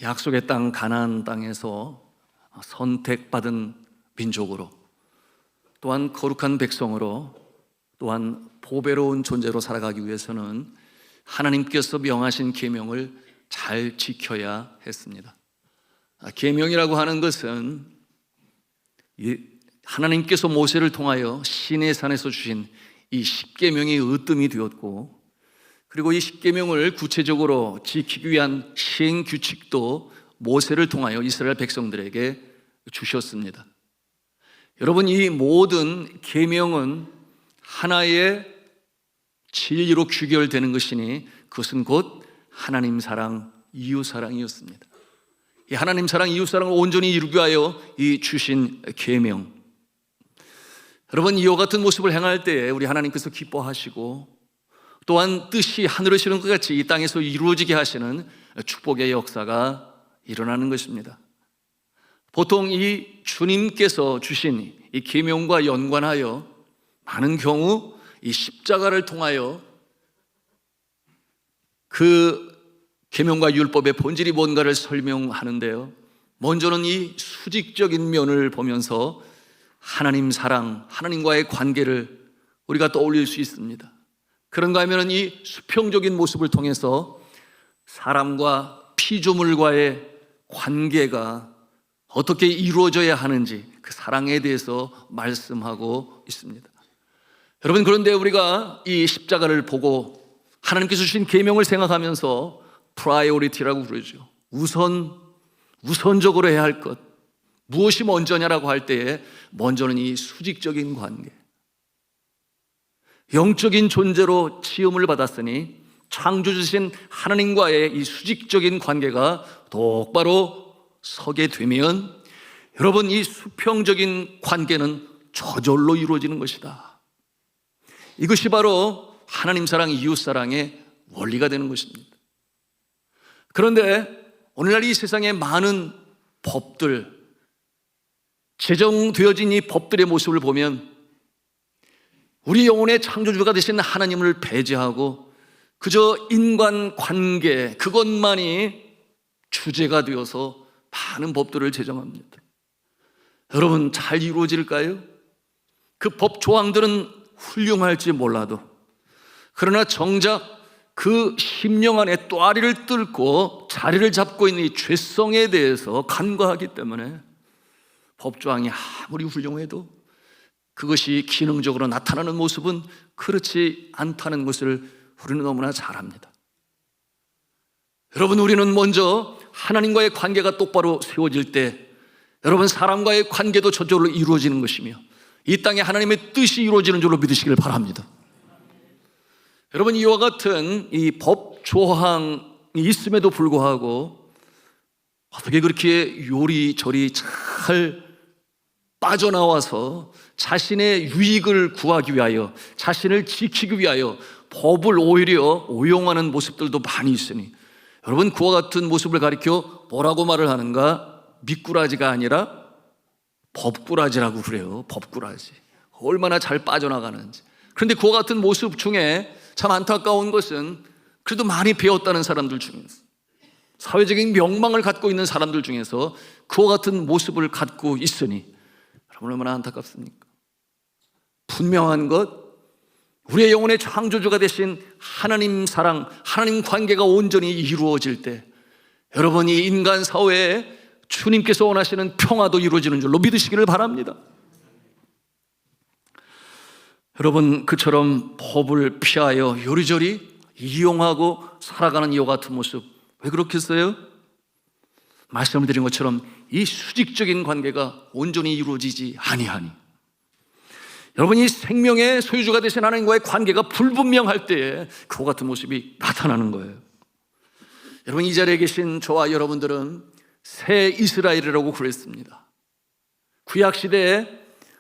약속의 땅 가나안 땅에서 선택받은 민족으로, 또한 거룩한 백성으로, 또한 보배로운 존재로 살아가기 위해서는 하나님께서 명하신 계명을 잘 지켜야 했습니다. 계명이라고 하는 것은 하나님께서 모세를 통하여 시내산에서 주신 이 십계명이 으뜸이 되었고, 그리고 이 십계명을 구체적으로 지키기 위한 시행 규칙도 모세를 통하여 이스라엘 백성들에게 주셨습니다. 여러분, 이 모든 계명은 하나의 진리로 귀결되는 것이니 그것은 곧 하나님 사랑, 이웃 사랑이었습니다. 이 하나님 사랑, 이웃 사랑을 온전히 이루기 위하여 이 주신 계명, 여러분, 이와 같은 모습을 행할 때에 우리 하나님께서 기뻐하시고, 또한 뜻이 하늘에시는 것 같이 이 땅에서 이루어지게 하시는 축복의 역사가 일어나는 것입니다. 보통 이 주님께서 주신 이 계명과 연관하여 많은 경우 이 십자가를 통하여 그 계명과 율법의 본질이 뭔가를 설명하는데요, 먼저는 이 수직적인 면을 보면서 하나님 사랑, 하나님과의 관계를 우리가 떠올릴 수 있습니다. 그런가 하면 이 수평적인 모습을 통해서 사람과 피조물과의 관계가 어떻게 이루어져야 하는지 그 사랑에 대해서 말씀하고 있습니다. 여러분, 그런데 우리가 이 십자가를 보고 하나님께서 주신 계명을 생각하면서 프라이오리티라고 부르죠. 우선적으로 해야 할 것, 무엇이 먼저냐라고 할 때에 먼저는 이 수직적인 관계, 영적인 존재로 지음을 받았으니 창조주신 하나님과의 이 수직적인 관계가 똑바로 서게 되면, 여러분, 이 수평적인 관계는 저절로 이루어지는 것이다. 이것이 바로 하나님 사랑, 이웃 사랑의 원리가 되는 것입니다. 그런데 오늘날 이 세상의 많은 법들, 제정되어진 이 법들의 모습을 보면 우리 영혼의 창조주가 되신 하나님을 배제하고 그저 인간관계 그것만이 주제가 되어서 많은 법들을 제정합니다. 여러분, 잘 이루어질까요? 그 법 조항들은 훌륭할지 몰라도, 그러나 정작 그 심령 안에 또아리를 뚫고 자리를 잡고 있는 이 죄성에 대해서 간과하기 때문에 법 조항이 아무리 훌륭해도 그것이 기능적으로 나타나는 모습은 그렇지 않다는 것을 우리는 너무나 잘 압니다. 여러분, 우리는 먼저 하나님과의 관계가 똑바로 세워질 때, 여러분, 사람과의 관계도 저절로 이루어지는 것이며 이 땅에 하나님의 뜻이 이루어지는 줄로 믿으시길 바랍니다. 여러분, 이와 같은 이 법 조항이 있음에도 불구하고 어떻게 그렇게 요리조리 잘 빠져나와서 자신의 유익을 구하기 위하여, 자신을 지키기 위하여 법을 오히려 오용하는 모습들도 많이 있으니, 여러분, 그와 같은 모습을 가리켜 뭐라고 말을 하는가? 미꾸라지가 아니라 법꾸라지라고 그래요. 법꾸라지. 얼마나 잘 빠져나가는지. 그런데 그와 같은 모습 중에 참 안타까운 것은 그래도 많이 배웠다는 사람들 중에서, 사회적인 명망을 갖고 있는 사람들 중에서 그와 같은 모습을 갖고 있으니 여러분, 얼마나 안타깝습니까? 분명한 것, 우리의 영혼의 창조주가 되신 하나님 사랑, 하나님 관계가 온전히 이루어질 때, 여러분, 이 인간 사회에 주님께서 원하시는 평화도 이루어지는 줄로 믿으시기를 바랍니다. 여러분, 그처럼 법을 피하여 요리조리 이용하고 살아가는 이와 같은 모습, 왜 그렇겠어요? 말씀을 드린 것처럼 이 수직적인 관계가 온전히 이루어지지 아니하니, 여러분, 이 생명의 소유주가 되신 하나님과의 관계가 불분명할 때에 그와 같은 모습이 나타나는 거예요. 여러분, 이 자리에 계신 저와 여러분들은 새 이스라엘이라고 그랬습니다. 구약시대에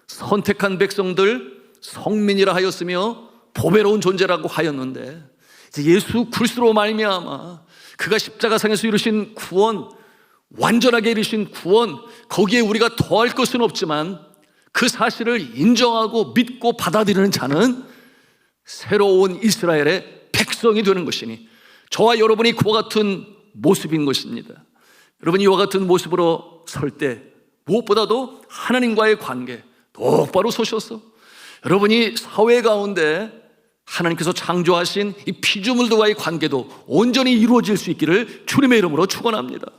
선택한 백성들, 성민이라 하였으며 보배로운 존재라고 하였는데, 이제 예수 그리스도로 말미암아 그가 십자가상에서 이루신 구원, 완전하게 이루신 구원, 거기에 우리가 더할 것은 없지만 그 사실을 인정하고 믿고 받아들이는 자는 새로운 이스라엘의 백성이 되는 것이니 저와 여러분이 그와 같은 모습인 것입니다. 여러분이 이와 같은 모습으로 설 때 무엇보다도 하나님과의 관계 똑바로 서셔서 여러분이 사회 가운데 하나님께서 창조하신 이 피조물들과의 관계도 온전히 이루어질 수 있기를 주님의 이름으로 축원합니다.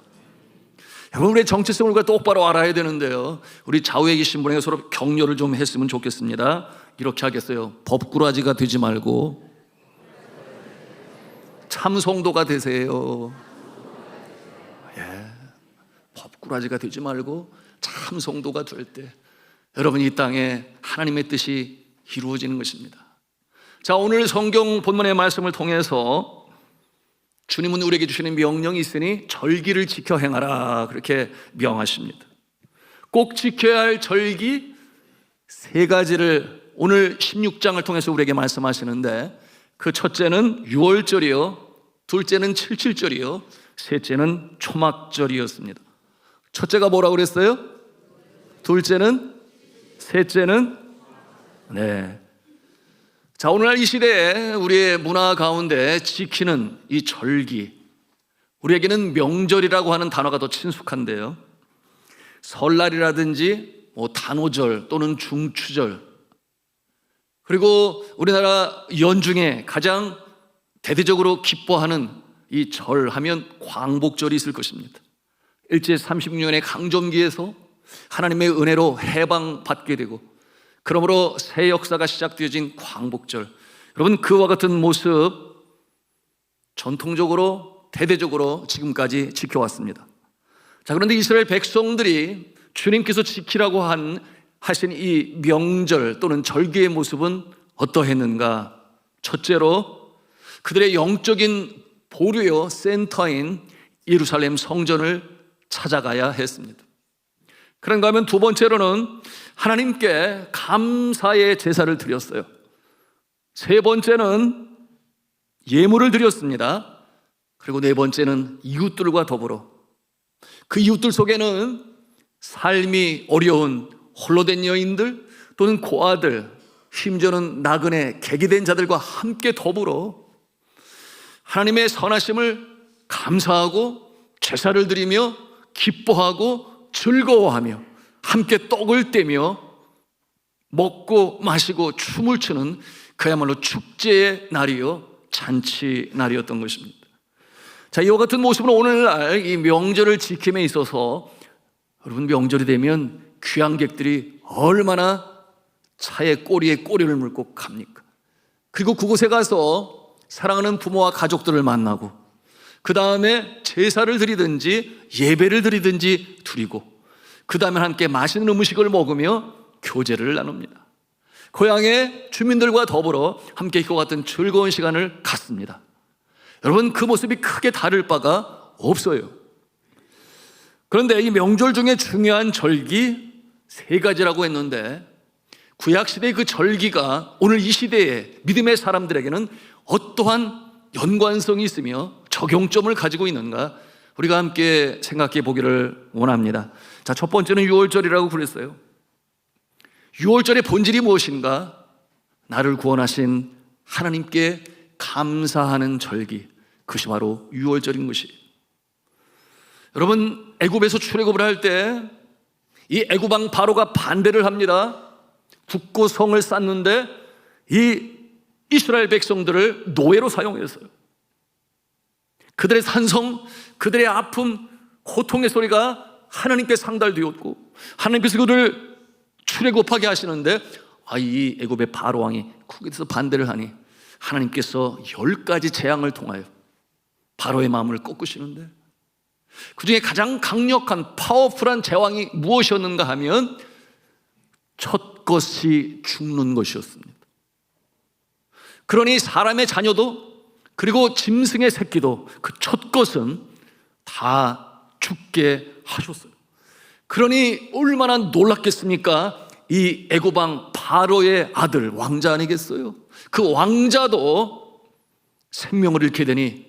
여러분, 우리의 정체성을 우리가 똑바로 알아야 되는데요, 우리 좌우에 계신 분에게 서로 격려를 좀 했으면 좋겠습니다. 이렇게 하겠어요. 법꾸라지가 되지 말고 참성도가 되세요. 법꾸라지가 되지 말고 참성도가 될 때 여러분이 이 땅에 하나님의 뜻이 이루어지는 것입니다. 자, 오늘 성경 본문의 말씀을 통해서 주님은 우리에게 주시는 명령이 있으니 절기를 지켜 행하라, 그렇게 명하십니다. 꼭 지켜야 할 절기 세 가지를 오늘 16장을 통해서 우리에게 말씀하시는데, 그 첫째는 유월절이요, 둘째는 칠칠절이요, 셋째는 초막절이었습니다. 첫째가 뭐라고 그랬어요? 둘째는, 셋째는, 자, 오늘날 이 시대에 우리의 문화 가운데 지키는 이 절기, 우리에게는 명절이라고 하는 단어가 더 친숙한데요, 설날이라든지 단오절 또는 중추절, 그리고 우리나라 연중에 가장 대대적으로 기뻐하는 이 절 하면 광복절이 있을 것입니다. 일제 36년의 강점기에서 하나님의 은혜로 해방받게 되고, 그러므로 새 역사가 시작되어진 광복절, 여러분 그와 같은 모습 전통적으로 대대적으로 지금까지 지켜왔습니다. 자, 그런데 이스라엘 백성들이 주님께서 지키라고 하신 이 명절 또는 절기의 모습은 어떠했는가? 첫째로 그들의 영적인 보류요 센터인 예루살렘 성전을 찾아가야 했습니다. 그런가 하면 두 번째로는 하나님께 감사의 제사를 드렸어요. 세 번째는 예물을 드렸습니다. 그리고 네 번째는 이웃들과 더불어 그 이웃들 속에는 삶이 어려운 홀로 된 여인들 또는 고아들, 심지어는 나그네 객이 자들과 함께 더불어 하나님의 선하심을 감사하고 제사를 드리며 기뻐하고 즐거워하며 함께 떡을 떼며 먹고 마시고 춤을 추는 그야말로 축제의 날이요, 잔치 날이었던 것입니다. 자, 이와 같은 모습으로 오늘날 이 명절을 지킴에 있어서 여러분, 명절이 되면 귀향객들이 얼마나 차에 꼬리에 꼬리를 물고 갑니까? 그리고 그곳에 가서 사랑하는 부모와 가족들을 만나고 그 다음에 제사를 드리든지 예배를 드리든지 드리고 그 다음에 함께 맛있는 음식을 먹으며 교제를 나눕니다. 고향의 주민들과 더불어 함께 이와 같은 즐거운 시간을 갖습니다. 여러분, 그 모습이 크게 다를 바가 없어요. 그런데 이 명절 중에 중요한 절기 세 가지라고 했는데, 구약시대의 그 절기가 오늘 이 시대의 믿음의 사람들에게는 어떠한 연관성이 있으며 적용점을 가지고 있는가, 우리가 함께 생각해 보기를 원합니다. 자, 첫 번째는 유월절이라고 그랬어요. 유월절의 본질이 무엇인가? 나를 구원하신 하나님께 감사하는 절기, 그것이 바로 유월절인 것이에요. 여러분, 애굽에서 출애굽을 할 때 이 애굽 왕 바로가 반대를 합니다. 굳고 성을 쌓는데 이 이스라엘 백성들을 노예로 사용했어요. 그들의 산성, 그들의 아픔, 고통의 소리가 하나님께 상달되었고, 하나님께서 그들을 출애굽하게 하시는데 이 애굽의 바로 왕이 거기서 반대를 하니 하나님께서 10가지 재앙을 통하여 바로의 마음을 꺾으시는데, 그 중에 가장 강력한 파워풀한 재앙이 무엇이었는가 하면 첫 것이 죽는 것이었습니다. 그러니 사람의 자녀도 그리고 짐승의 새끼도 그 첫 것은 다 죽게 하셨어요. 그러니 얼마나 놀랐겠습니까? 이 애굽 왕 바로의 아들 왕자 아니겠어요? 그 왕자도 생명을 잃게 되니,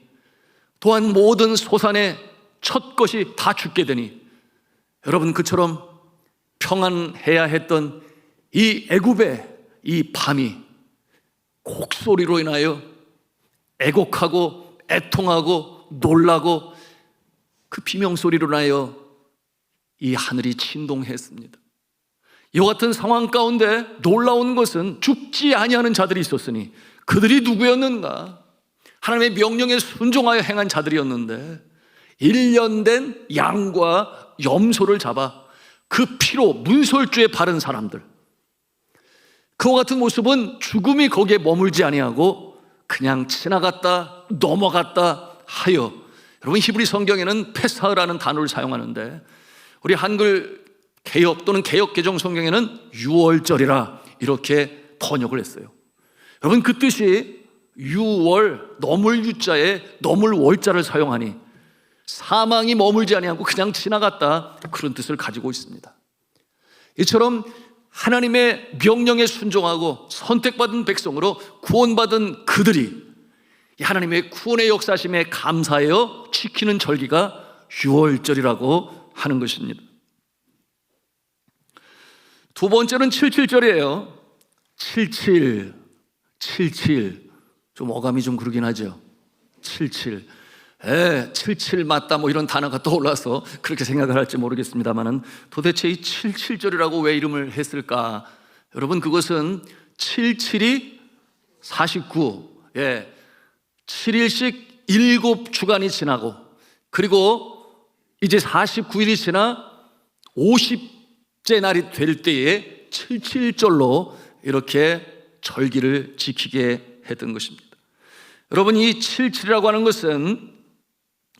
또한 모든 소산의 첫 것이 다 죽게 되니, 여러분, 그처럼 평안해야 했던 이 애굽의 이 밤이 곡소리로 인하여 애곡하고 애통하고 놀라고 그 비명소리로 인하여 이 하늘이 진동했습니다. 이와 같은 상황 가운데 놀라운 것은 죽지 아니하는 자들이 있었으니 그들이 누구였는가? 하나님의 명령에 순종하여 행한 자들이었는데 1년 된 양과 염소를 잡아 그 피로 문설주에 바른 사람들, 그와 같은 모습은 죽음이 거기에 머물지 아니하고 그냥 지나갔다 넘어갔다 하여, 여러분 히브리 성경에는 페사흐라는 단어를 사용하는데 우리 한글 개역 또는 개역 개정 성경에는 유월절이라 이렇게 번역을 했어요. 여러분 그 뜻이 유월, 넘을 유자에 넘을 월자를 사용하니 사망이 머물지 아니하고 그냥 지나갔다, 그런 뜻을 가지고 있습니다. 이처럼 하나님의 명령에 순종하고 선택받은 백성으로 구원받은 그들이 하나님의 구원의 역사심에 감사하여 지키는 절기가 유월절이라고 하는 것입니다. 두 번째는 77절이에요. 77, 77. 좀 어감이 좀 그러긴 하죠. 77. 77 맞다 뭐 이런 단어가 떠올라서 그렇게 생각을 할지 모르겠습니다만은 도대체 이 77절이라고 왜 이름을 했을까? 여러분 그것은 77이 49, 7일씩 7주간이 지나고 그리고 이제 49일이 지나 50째 날이 될 때에 77절로 이렇게 절기를 지키게 했던 것입니다. 여러분 이 77이라고 하는 것은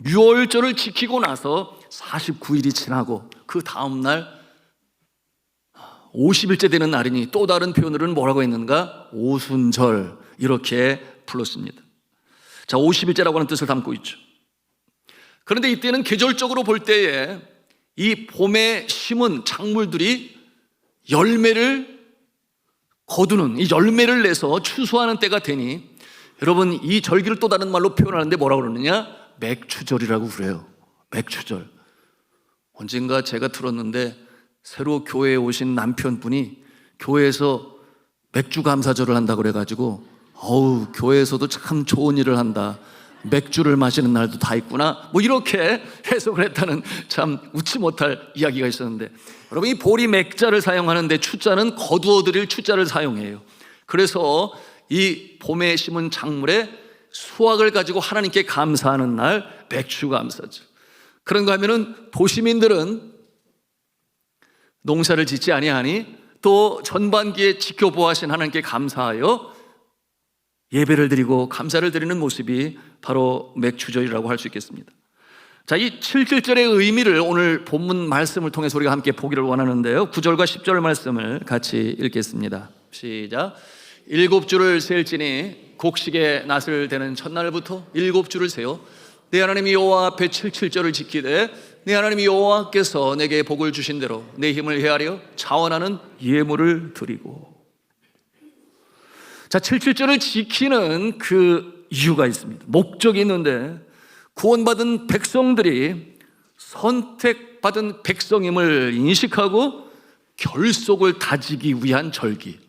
유월절을 지키고 나서 49일이 지나고 그 다음날 50일째 되는 날이니 또 다른 표현으로는 뭐라고 했는가? 오순절 이렇게 불렀습니다. 자, 50일째라고 하는 뜻을 담고 있죠. 그런데 이때는 계절적으로 볼 때에 이 봄에 심은 작물들이 열매를 거두는, 이 열매를 내서 추수하는 때가 되니 여러분 이 절기를 또 다른 말로 표현하는데 뭐라고 그러느냐? 맥추절이라고 그래요. 맥추절. 언젠가 제가 들었는데 새로 교회에 오신 남편분이 교회에서 맥주 감사절을 한다고 그래가지고 교회에서도 참 좋은 일을 한다, 맥주를 마시는 날도 다 있구나, 뭐 이렇게 해석을 했다는 참 웃지 못할 이야기가 있었는데, 여러분 이 보리 맥자를 사용하는데 추자는 거두어들일 추자를 사용해요. 그래서 이 봄에 심은 작물의 수확을 가지고 하나님께 감사하는 날 맥주 감사절. 그런가 하면은 도시민들은 농사를 짓지 아니하니 또 전반기에 지켜보아하신 하나님께 감사하여 예배를 드리고 감사를 드리는 모습이 바로 맥추절이라고 할 수 있겠습니다. 자, 이 77절의 의미를 오늘 본문 말씀을 통해서 우리가 함께 보기를 원하는데요, 9절과 10절 말씀을 같이 읽겠습니다. 시작. 7주를 셀지니 곡식의 낫을 대는 첫날부터 7주를 세어 내 하나님 여호와 앞에 77절을 지키되 내 하나님 여호와께서 내게 복을 주신 대로 내 힘을 헤아려 자원하는 예물을 드리고. 자, 77절을 지키는 그 이유가 있습니다. 목적이 있는데, 구원받은 백성들이 선택받은 백성임을 인식하고 결속을 다지기 위한 절기.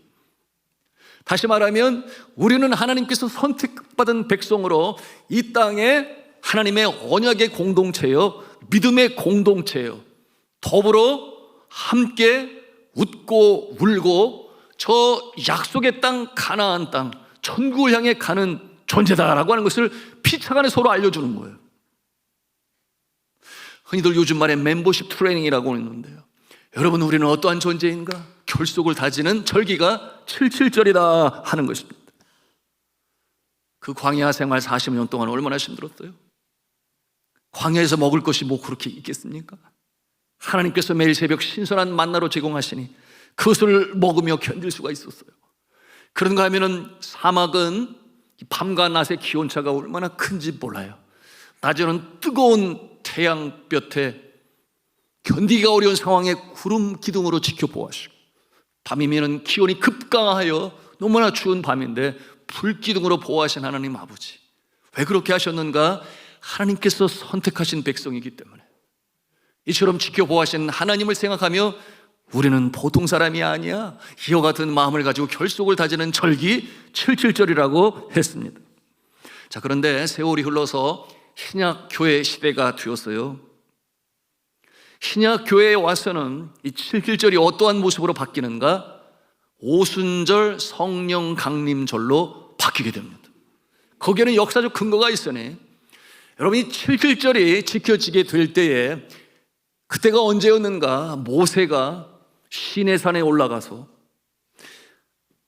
다시 말하면 우리는 하나님께서 선택받은 백성으로 이 땅에 하나님의 언약의 공동체요, 믿음의 공동체요, 더불어 함께 웃고 울고 저 약속의 땅 가나안 땅 천국을 향해 가는 존재다라고 하는 것을 피차간에 서로 알려주는 거예요. 흔히들 요즘 말에 멤버십 트레이닝이라고 했는데요, 여러분 우리는 어떠한 존재인가? 결속을 다지는 절기가 77절이다 하는 것입니다. 그 광야 생활 40년 동안 얼마나 힘들었어요? 광야에서 먹을 것이 뭐 그렇게 있겠습니까? 하나님께서 매일 새벽 신선한 만나로 제공하시니 그것을 먹으며 견딜 수가 있었어요. 그런가 하면은 사막은 밤과 낮의 기온차가 얼마나 큰지 몰라요. 낮에는 뜨거운 태양볕에 견디기가 어려운 상황에 구름 기둥으로 지켜보아시고, 밤이면 기온이 급강하여 너무나 추운 밤인데 불기둥으로 보호하신 하나님 아버지, 왜 그렇게 하셨는가? 하나님께서 선택하신 백성이기 때문에. 이처럼 지켜보아신 하나님을 생각하며 우리는 보통 사람이 아니야. 이와 같은 마음을 가지고 결속을 다지는 절기 77절이라고 했습니다. 자, 그런데 세월이 흘러서 신약교회 시대가 되었어요. 신약교회에 와서는 이 77절이 어떠한 모습으로 바뀌는가? 오순절 성령 강림절로 바뀌게 됩니다. 거기에는 역사적 근거가 있으니 여러분, 이 77절이 지켜지게 될 때에 그때가 언제였는가? 모세가 시내산에 올라가서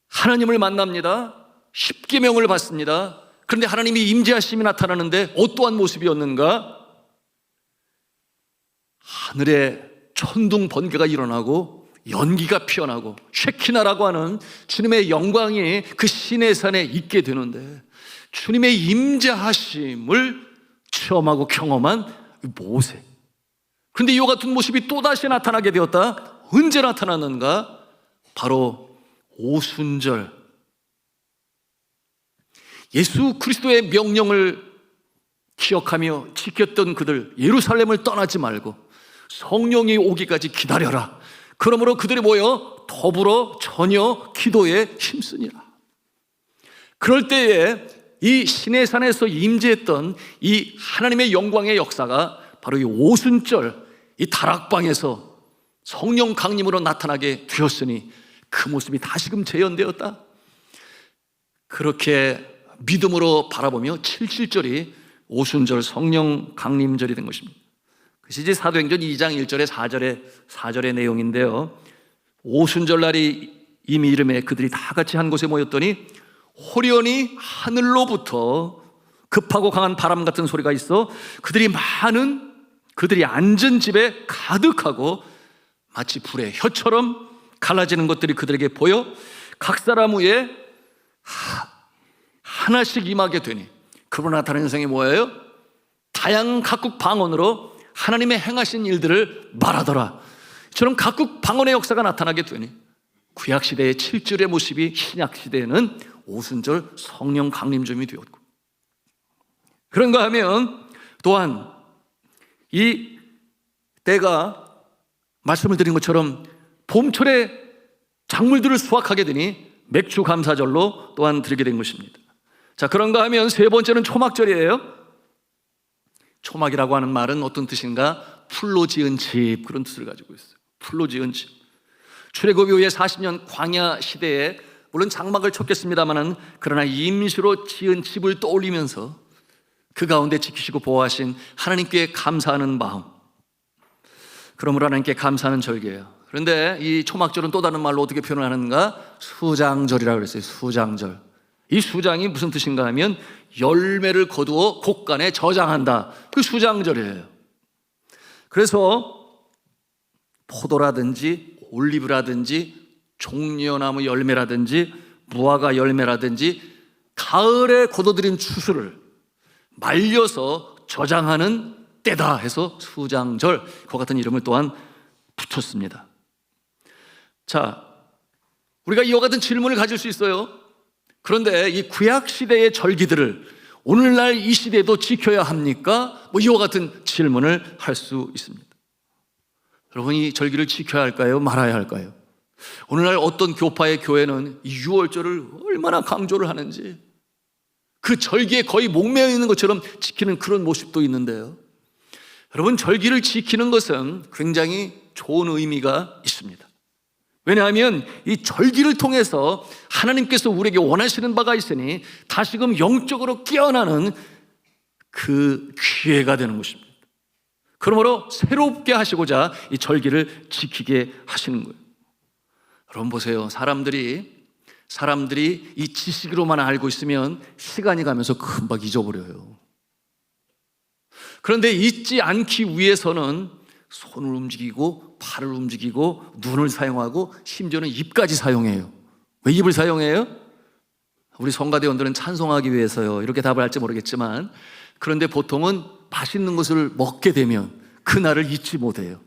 하나님을 만납니다. 십계명을 받습니다. 그런데 하나님이 임재하심이 나타나는데 어떠한 모습이었는가? 하늘에 천둥 번개가 일어나고 연기가 피어나고 쉐키나라고 하는 주님의 영광이 그 시내산에 있게 되는데, 주님의 임재하심을 체험하고 경험한 모세. 그런데 이와 같은 모습이 또다시 나타나게 되었다. 언제 나타났는가? 바로 오순절, 예수 그리스도의 명령을 기억하며 지켰던 그들, 예루살렘을 떠나지 말고 성령이 오기까지 기다려라. 그러므로 그들이 모여 더불어 전혀 기도에 힘쓰니라. 그럴 때에 이 시내산에서 임재했던 이 하나님의 영광의 역사가 바로 이 오순절, 이 다락방에서 성령 강림으로 나타나게 되었으니 그 모습이 다시금 재현되었다. 그렇게 믿음으로 바라보며 77절이 오순절 성령 강림절이 된 것입니다. 그것이 이제 사도행전 2장 1절에 4절의 내용인데요. 오순절 날이 이미 이름에 그들이 다 같이 한 곳에 모였더니 호련히 하늘로부터 급하고 강한 바람 같은 소리가 있어 그들이 앉은 집에 가득하고 마치 불의 혀처럼 갈라지는 것들이 그들에게 보여 각 사람 위에 하나씩 임하게 되니, 그러나 나타나는 현상이 뭐예요? 다양한 각국 방언으로 하나님의 행하신 일들을 말하더라. 저런 각국 방언의 역사가 나타나게 되니 구약시대의 7절의 모습이 신약시대에는 오순절 성령 강림점이 되었고, 그런가 하면 또한 이 때가 말씀을 드린 것처럼 봄철에 작물들을 수확하게 되니 맥주 감사절로 또한 드리게 된 것입니다. 자, 그런가 하면 세 번째는 초막절이에요. 초막이라고 하는 말은 어떤 뜻인가? 풀로 지은 집, 그런 뜻을 가지고 있어요. 풀로 지은 집. 출애굽 이후에 40년 광야 시대에 물론 장막을 쳤겠습니다마는 그러나 임시로 지은 집을 떠올리면서 그 가운데 지키시고 보호하신 하나님께 감사하는 마음, 그러므로 하나님께 감사하는 절기예요. 그런데 이 초막절은 또 다른 말로 어떻게 표현을 하는가? 수장절이라고 그랬어요. 수장절. 이 수장이 무슨 뜻인가 하면 열매를 거두어 곡간에 저장한다. 그 수장절이에요. 그래서 포도라든지 올리브라든지 종려나무 열매라든지 무화과 열매라든지 가을에 거둬들인 추수를 말려서 저장하는 때다 해서 수장절, 그 같은 이름을 또한 붙였습니다. 자, 우리가 이와 같은 질문을 가질 수 있어요. 그런데 이 구약시대의 절기들을 오늘날 이 시대에도 지켜야 합니까? 이와 같은 질문을 할 수 있습니다. 여러분, 이 절기를 지켜야 할까요? 말아야 할까요? 오늘날 어떤 교파의 교회는 이 유월절을 얼마나 강조를 하는지, 그 절기에 거의 목매어 있는 것처럼 지키는 그런 모습도 있는데요. 여러분, 절기를 지키는 것은 굉장히 좋은 의미가 있습니다. 왜냐하면 이 절기를 통해서 하나님께서 우리에게 원하시는 바가 있으니 다시금 영적으로 깨어나는 그 기회가 되는 것입니다. 그러므로 새롭게 하시고자 이 절기를 지키게 하시는 거예요. 여러분 보세요. 사람들이 이 지식으로만 알고 있으면 시간이 가면서 금방 잊어버려요. 그런데 잊지 않기 위해서는 손을 움직이고 팔을 움직이고 눈을 사용하고 심지어는 입까지 사용해요. 왜 입을 사용해요? 우리 성가대원들은 찬송하기 위해서요, 이렇게 답을 할지 모르겠지만, 그런데 보통은 맛있는 것을 먹게 되면 그날을 잊지 못해요.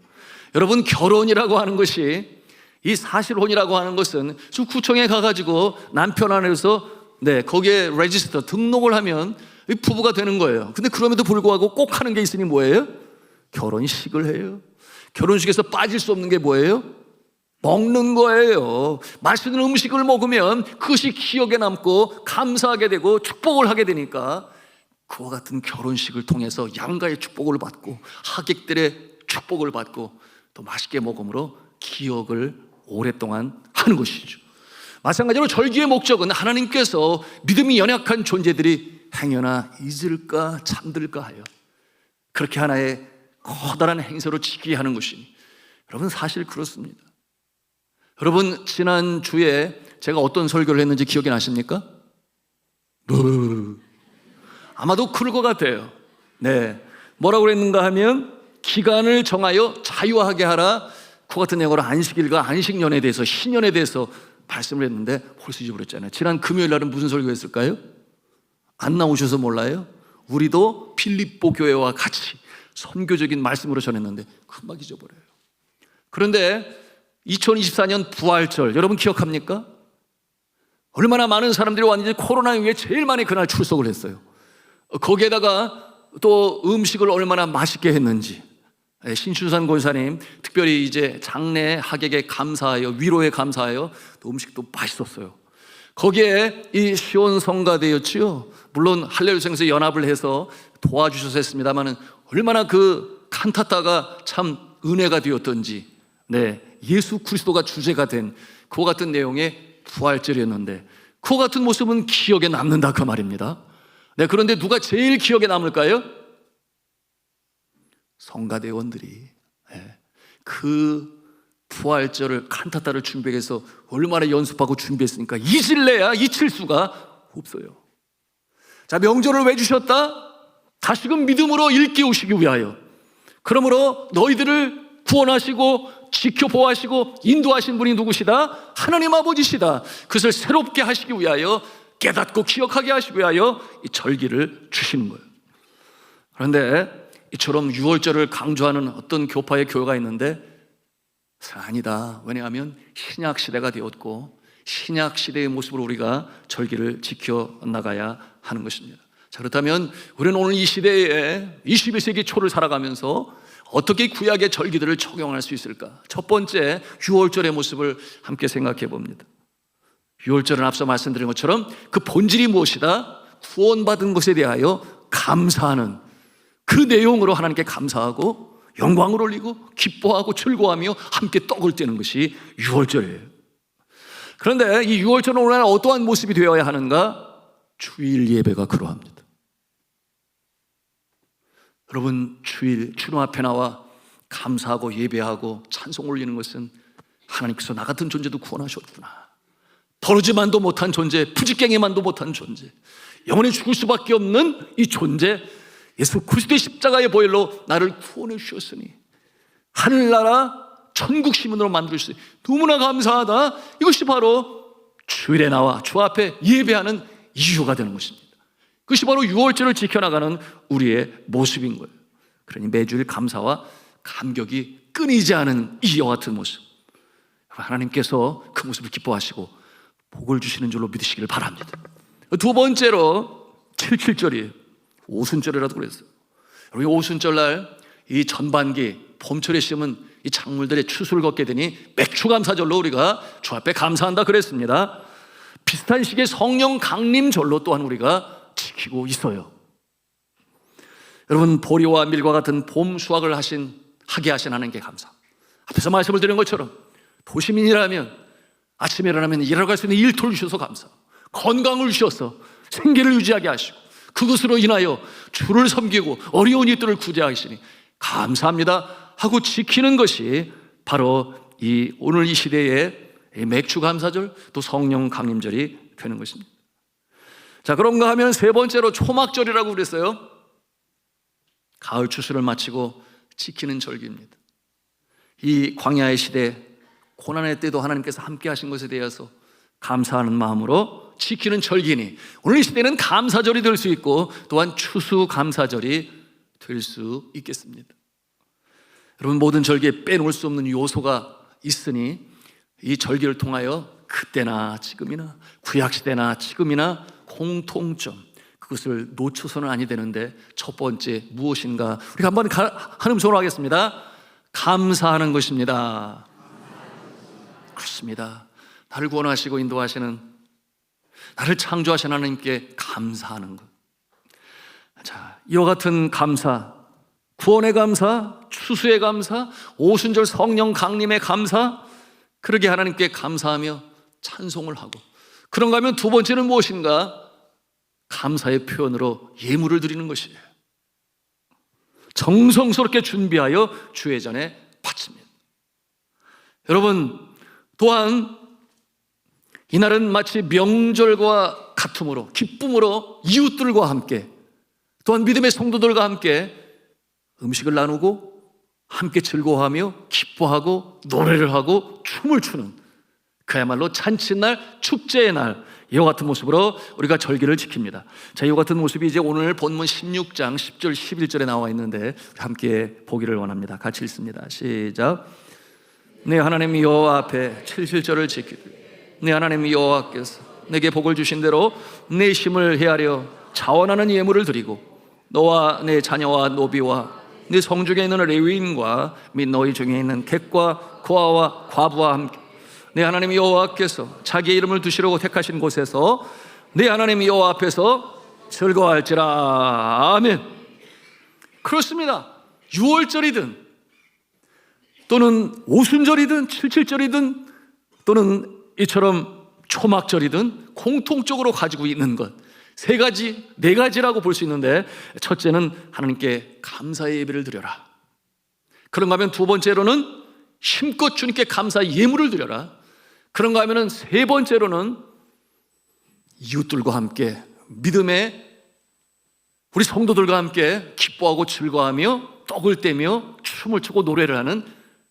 여러분, 결혼이라고 하는 것이, 이 사실혼이라고 하는 것은 구청에 가가지고 남편 안에서 거기에 레지스터 등록을 하면 부부가 되는 거예요. 근데 그럼에도 불구하고 꼭 하는 게 있으니 뭐예요? 결혼식을 해요. 결혼식에서 빠질 수 없는 게 뭐예요? 먹는 거예요. 맛있는 음식을 먹으면 그것이 기억에 남고 감사하게 되고 축복을 하게 되니까 그와 같은 결혼식을 통해서 양가의 축복을 받고 하객들의 축복을 받고 또 맛있게 먹음으로 기억을 오랫동안 하는 것이죠. 마찬가지로 절기의 목적은 하나님께서 믿음이 연약한 존재들이 행여나 잊을까 잠들까 하여 그렇게 하나의 커다란 행사로 지키게 하는 것이니, 여러분 사실 그렇습니다. 여러분 지난주에 제가 어떤 설교를 했는지 기억이 나십니까? 아마도 그럴 것 같아요. 네, 뭐라고 그랬는가 하면 기간을 정하여 자유하게 하라, 그 같은 내용으로 안식일과 안식년에 대해서, 신년에 대해서 말씀을 했는데 벌써 잊어버렸잖아요. 지난 금요일 날은 무슨 설교했을까요? 안 나오셔서 몰라요? 우리도 필립보 교회와 같이 선교적인 말씀으로 전했는데 금방 잊어버려요. 그런데 2024년 부활절 여러분 기억합니까? 얼마나 많은 사람들이 왔는지 코로나 이후에 제일 많이 그날 출석을 했어요. 거기에다가 또 음식을 얼마나 맛있게 했는지, 신춘산 권사님 특별히 이제 장례 하객에 감사하여, 위로에 감사하여 또 음식도 맛있었어요. 거기에 이 시온 성가대였지요. 물론 할렐루야에서 연합을 해서 도와주셔서 했습니다만은 얼마나 그 칸타타가 참 은혜가 되었던지, 네, 예수 그리스도가 주제가 된 그와 같은 내용의 부활절이었는데 그와 같은 모습은 기억에 남는다 그 말입니다. 네, 그런데 누가 제일 기억에 남을까요? 성가대원들이 그 부활절을, 칸타타를 준비해서 얼마나 연습하고 준비했으니까 잊을래야 잊힐 수가 없어요. 자, 명절을 왜 주셨다? 다시금 믿음으로 일깨우시기 위하여. 그러므로 너희들을 구원하시고 지켜 보호하시고 인도하신 분이 누구시다? 하나님 아버지시다. 그것을 새롭게 하시기 위하여, 깨닫고 기억하게 하시기 위하여 이 절기를 주시는 거예요. 그런데 이처럼 유월절을 강조하는 어떤 교파의 교회가 있는데 아니다. 왜냐하면 신약 시대가 되었고 신약 시대의 모습으로 우리가 절기를 지켜나가야 하는 것입니다. 자, 그렇다면 우리는 오늘 이 시대에 21세기 초를 살아가면서 어떻게 구약의 절기들을 적용할 수 있을까? 첫 번째, 유월절의 모습을 함께 생각해 봅니다. 유월절은 앞서 말씀드린 것처럼 그 본질이 무엇이다? 구원받은 것에 대하여 감사하는 그 내용으로 하나님께 감사하고 영광을 올리고 기뻐하고 즐거워하며 함께 떡을 떼는 것이 유월절이에요. 그런데 이 유월절은 오늘날 어떠한 모습이 되어야 하는가? 주일 예배가 그러합니다. 여러분, 주일 주님 앞에 나와 감사하고 예배하고 찬송 올리는 것은 하나님께서 나 같은 존재도 구원하셨구나, 버르지만도 못한 존재, 푸지깽이만도 못한 존재, 영원히 죽을 수밖에 없는 이 존재 예수 그리스도의 십자가의 보혈로 나를 구원해 주셨으니 하늘나라 천국 시민으로 만들어 주셨으니 너무나 감사하다. 이것이 바로 주일에 나와 주 앞에 예배하는 이유가 되는 것입니다. 그것이 바로 유월절을 지켜나가는 우리의 모습인 거예요. 그러니 매주일 감사와 감격이 끊이지 않은 이와 같은 모습, 하나님께서 그 모습을 기뻐하시고 복을 주시는 줄로 믿으시기를 바랍니다. 두 번째로 77절이에요. 오순절이라도 그랬어요. 우리 오순절날 이 전반기 봄철에 심은 이 작물들의 추수를 걷게 되니 맥추감사절로 우리가 주 앞에 감사한다 그랬습니다. 비슷한 시기에 성령 강림절로 또한 우리가 지키고 있어요. 여러분, 보리와 밀과 같은 봄 수확을 하게 하신 하나님께 감사. 앞에서 말씀을 드린 것처럼 도시민이라면 아침에 일어나면 일하러 갈 수 있는 일터를 주셔서 감사, 건강을 주셔서 생계를 유지하게 하시고 그것으로 인하여 주를 섬기고 어려운 이들을 구제하시니 감사합니다 하고 지키는 것이 바로 이 오늘 이 시대의 맥추감사절, 또 성령 강림절이 되는 것입니다. 자, 그런가 하면 세 번째로 초막절이라고 그랬어요. 가을 추수를 마치고 지키는 절기입니다. 이 광야의 시대, 고난의 때도 하나님께서 함께 하신 것에 대해서 감사하는 마음으로 지키는 절기니 오늘 이 시대는 감사절이 될 수 있고 또한 추수감사절이 될 수 있겠습니다. 여러분, 모든 절기에 빼놓을 수 없는 요소가 있으니 이 절기를 통하여 그때나 지금이나 구약시대나 지금이나 공통점, 그것을 놓쳐서는 아니 되는데 첫 번째 무엇인가? 우리가 한번 한 음성으로 하겠습니다. 감사하는 것입니다. 그렇습니다. 나를 구원하시고 인도하시는, 나를 창조하신 하나님께 감사하는 것. 자, 이와 같은 감사, 구원의 감사, 추수의 감사, 오순절 성령 강림의 감사, 그러게 하나님께 감사하며 찬송을 하고, 그런가 하면 두 번째는 무엇인가? 감사의 표현으로 예물을 드리는 것이에요. 정성스럽게 준비하여 주의 전에 바칩니다. 여러분, 또한 이날은 마치 명절과 같음으로, 기쁨으로 이웃들과 함께, 또한 믿음의 성도들과 함께 음식을 나누고 함께 즐거워하며 기뻐하고 노래를 하고 춤을 추는, 그야말로 잔칫날, 축제의 날, 이와 같은 모습으로 우리가 절기를 지킵니다. 자, 이와 같은 모습이 이제 오늘 본문 16장 10절 11절에 나와 있는데 함께 보기를 원합니다. 같이 읽습니다. 시작. 내 하나님 여호와 앞에 7절을 지키되 내 하나님 여호와께서 내게 복을 주신 대로 내 힘을 헤아려 자원하는 예물을 드리고 너와 내 자녀와 노비와 네 성중에 있는 레위인과 및 너희 중에 있는 객과 고아와 과부와 함께 내 하나님 여호와께서 자기의 이름을 두시려고 택하신 곳에서 내 하나님 여호와 앞에서 즐거워할지라. 아멘. 그렇습니다. 6월절이든 또는 오순절이든 77절이든 또는 이처럼 초막절이든 공통적으로 가지고 있는 것 세 가지, 네 가지라고 볼 수 있는데, 첫째는 하나님께 감사의 예배를 드려라. 그런가 하면 두 번째로는 힘껏 주님께 감사 예물을 드려라. 그런가 하면 세 번째로는 이웃들과 함께, 믿음의 우리 성도들과 함께 기뻐하고 즐거워하며 떡을 떼며 춤을 추고 노래를 하는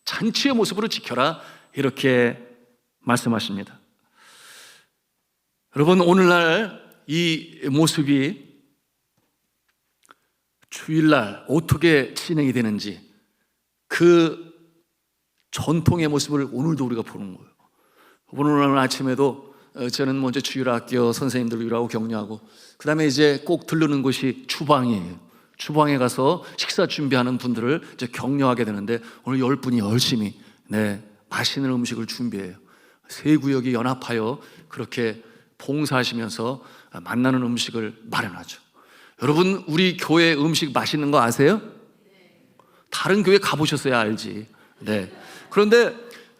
잔치의 모습으로 지켜라, 이렇게 말씀하십니다. 여러분, 오늘날 이 모습이 주일날 어떻게 진행이 되는지, 그 전통의 모습을 오늘도 우리가 보는 거예요. 오늘 아침에도 저는 먼저 주일학교 선생님들 일하고 격려하고, 그 다음에 이제 꼭 들르는 곳이 주방이에요. 주방에 가서 식사 준비하는 분들을 이제 격려하게 되는데, 오늘 10분이 열심히 맛있는 음식을 준비해요. 세 구역이 연합하여 그렇게 봉사하시면서 만나는 음식을 마련하죠. 여러분, 우리 교회 음식 맛있는 거 아세요? 다른 교회 가보셨어야 알지. 네. 그런데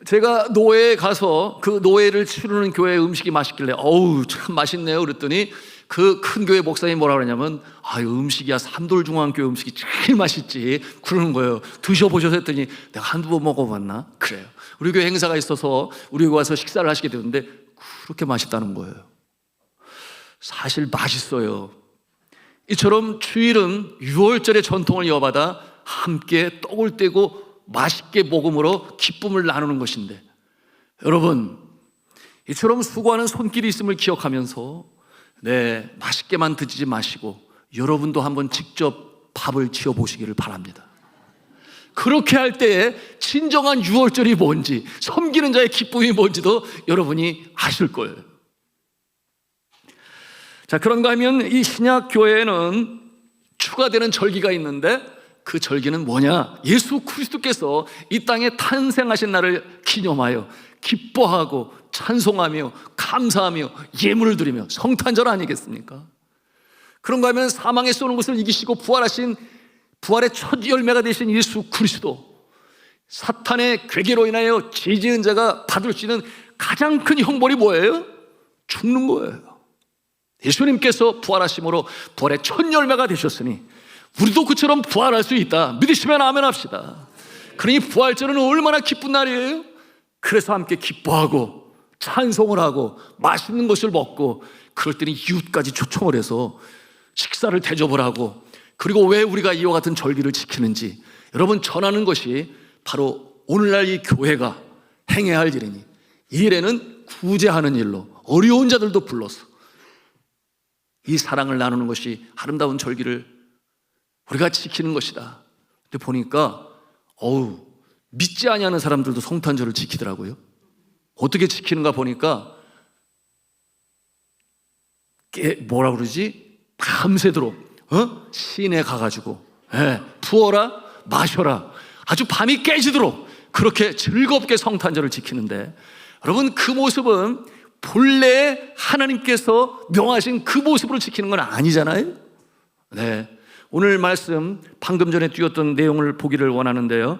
제가 노회에 가서 그 노회를 치르는 교회 음식이 맛있길래 어우 참 맛있네요 그랬더니, 그 큰 교회 목사님이 뭐라 그러냐면, 아유 음식이야 삼돌중앙교회 음식이 제일 맛있지 그러는 거예요. 드셔보셔서 했더니 내가 한두 번 먹어봤나? 그래요. 우리 교회 행사가 있어서 우리 교회 와서 식사를 하시게 되는데 그렇게 맛있다는 거예요. 사실 맛있어요. 이처럼 주일은 6월절의 전통을 이어받아 함께 떡을 떼고 맛있게 먹음으로 기쁨을 나누는 것인데, 여러분, 이처럼 수고하는 손길이 있음을 기억하면서 맛있게만 드시지 마시고 여러분도 한번 직접 밥을 지어 보시기를 바랍니다. 그렇게 할 때에 진정한 6월절이 뭔지, 섬기는 자의 기쁨이 뭔지도 여러분이 아실 거예요. 자, 그런가 하면 이 신약 교회에는 추가되는 절기가 있는데, 그 절기는 뭐냐? 예수 그리스도께서 이 땅에 탄생하신 날을 기념하여 기뻐하고 찬송하며 감사하며 예물을 드리며 성탄절 아니겠습니까? 그런가 하면 사망의 쏘는 것을 이기시고 부활하신, 부활의 첫 열매가 되신 예수 그리스도, 사탄의 괴계로 인하여 죄 지은 자가 받을 수 있는 가장 큰 형벌이 뭐예요? 죽는 거예요. 예수님께서 부활하심으로 부활의 첫 열매가 되셨으니 우리도 그처럼 부활할 수 있다. 믿으시면 아멘 합시다. 그러니 부활절은 얼마나 기쁜 날이에요? 그래서 함께 기뻐하고 찬송을 하고 맛있는 것을 먹고, 그럴 때는 이웃까지 초청을 해서 식사를 대접을 하고, 그리고 왜 우리가 이와 같은 절기를 지키는지 여러분 전하는 것이 바로 오늘날 이 교회가 행해야 할 일이니, 이 일에는 구제하는 일로 어려운 자들도 불러서 이 사랑을 나누는 것이 아름다운 절기를 우리가 지키는 것이다. 근데 보니까 믿지 아니하는 사람들도 성탄절을 지키더라고요. 어떻게 지키는가 보니까 뭐라 그러지? 밤새도록 시내 가가지고 부어라 마셔라 아주 밤이 깨지도록 그렇게 즐겁게 성탄절을 지키는데, 여러분, 그 모습은 본래 하나님께서 명하신 그 모습으로 지키는 건 아니잖아요. 네, 오늘 말씀 방금 전에 띄웠던 내용을 보기를 원하는데요.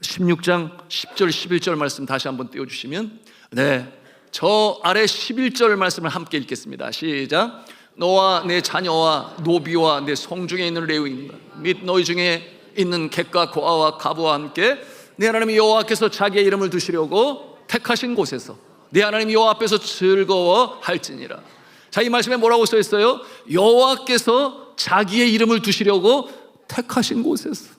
16장 10절 11절 말씀 다시 한번 띄워주시면, 네, 저 아래 11절 말씀을 함께 읽겠습니다. 시작. 너와 내 자녀와 노비와 내 성중에 있는 레위인과 및 너희 중에 있는 객과 고아와 가부와 함께 내 하나님 여호와께서 자기의 이름을 두시려고 택하신 곳에서 내 하나님 여호와 앞에서 즐거워할지니라. 자, 이 말씀에 뭐라고 써 있어요? 여호와께서 자기의 이름을 두시려고 택하신 곳에서,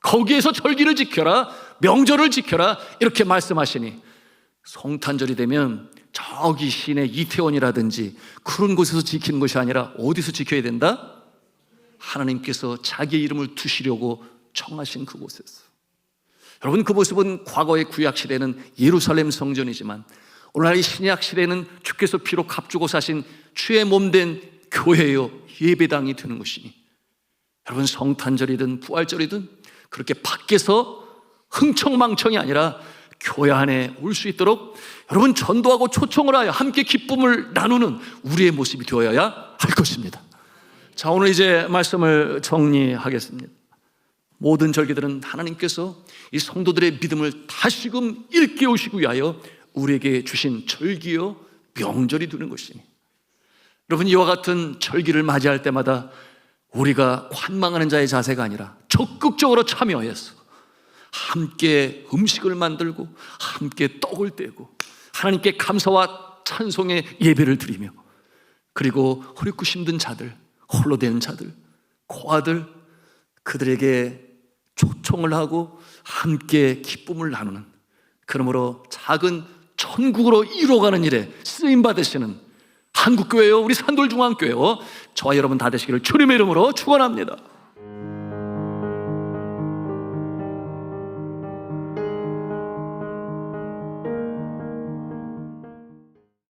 거기에서 절기를 지켜라, 명절을 지켜라, 이렇게 말씀하시니, 성탄절이 되면 저기 시내 이태원이라든지 그런 곳에서 지키는 것이 아니라 어디서 지켜야 된다? 하나님께서 자기의 이름을 두시려고 정하신 그곳에서. 여러분, 그 모습은 과거의 구약시대는 예루살렘 성전이지만 오늘날 이 신약시대는 주께서 피로 값주고 사신 주의 몸된 교회요 예배당이 되는 것이니, 여러분, 성탄절이든 부활절이든 그렇게 밖에서 흥청망청이 아니라 교회 안에 올 수 있도록 여러분 전도하고 초청을 하여 함께 기쁨을 나누는 우리의 모습이 되어야 할 것입니다. 자, 오늘 이제 말씀을 정리하겠습니다. 모든 절기들은 하나님께서 이 성도들의 믿음을 다시금 일깨우시기 위하여 우리에게 주신 절기요 명절이 되는 것이니, 여러분, 이와 같은 절기를 맞이할 때마다 우리가 관망하는 자의 자세가 아니라 적극적으로 참여해서 함께 음식을 만들고 함께 떡을 떼고 하나님께 감사와 찬송의 예배를 드리며, 그리고 허리굽 힘든 자들, 홀로 된 자들, 고아들, 그들에게 초청을 하고 함께 기쁨을 나누는, 그러므로 작은 천국으로 이루어가는 일에 쓰임받으시는 한국교회요, 우리 산돌중앙교회요, 저와 여러분 다 되시기를 주님의 이름으로 축원합니다.